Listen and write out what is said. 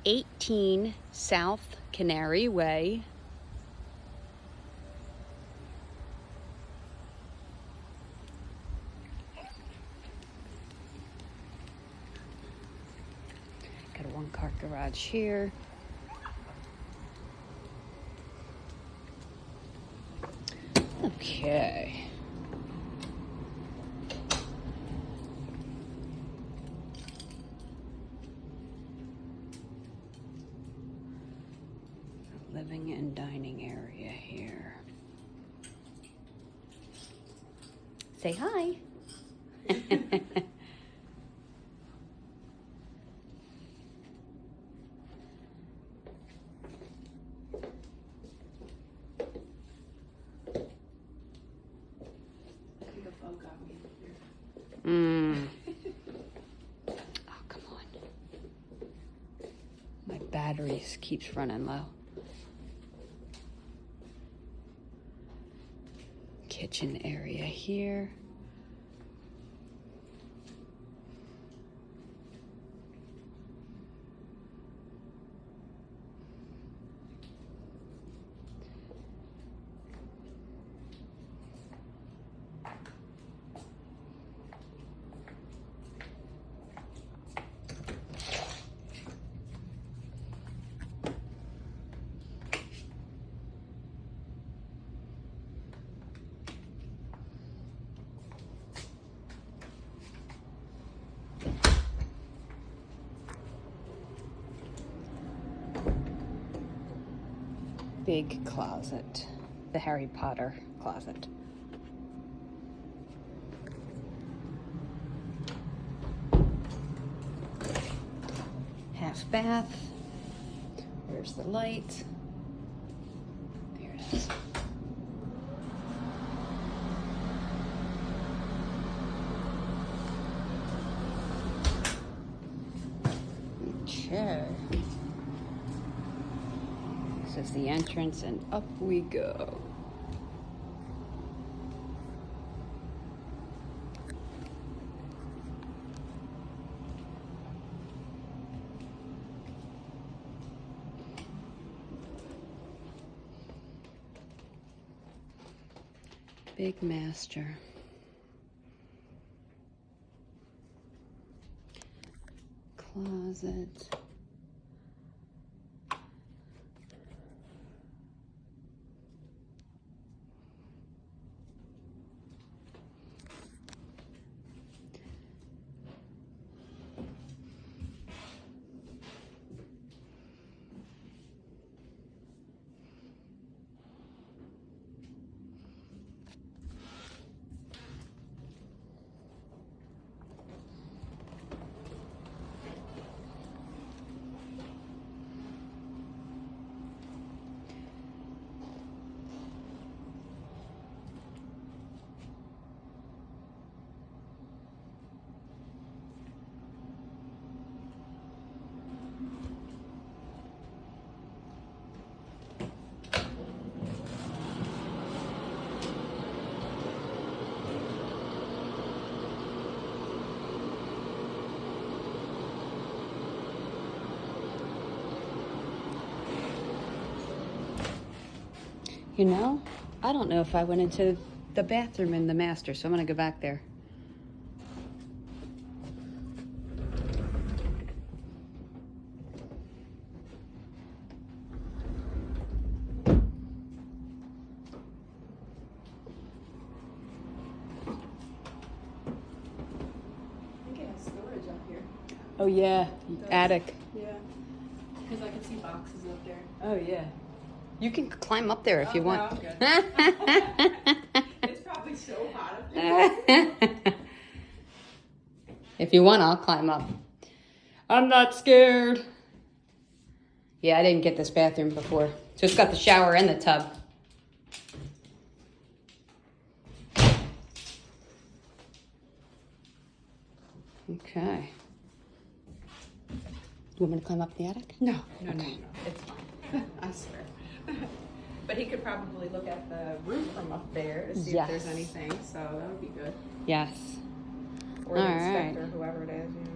18 South Canary Way. Got a one-car garage here. Okay. Living and dining area here. Say hi. Oh, come on. My batteries keeps running low. Kitchen area here. Big closet, the Harry Potter closet. Half bath. Where's the light? There it is. Okay. This is the entrance, and up we go. Big master. Closet. You know, I don't know if I went into the bathroom in the master, so I'm gonna go back there. I think it has storage up here. Oh yeah, attic. Yeah. Because I can see boxes up there. Oh yeah. You can climb up there if you want. No, I'm good. It's probably so hot up there. If you want, I'll climb up. I'm not scared. Yeah, I didn't get this bathroom before. So it's got the shower and the tub. Okay. You want me to climb up the attic? No. It's fine. I swear. But he could probably look at the roof from up there to see if there's anything, so that would be good. Yes. Or the All inspector, right. whoever it is, you know.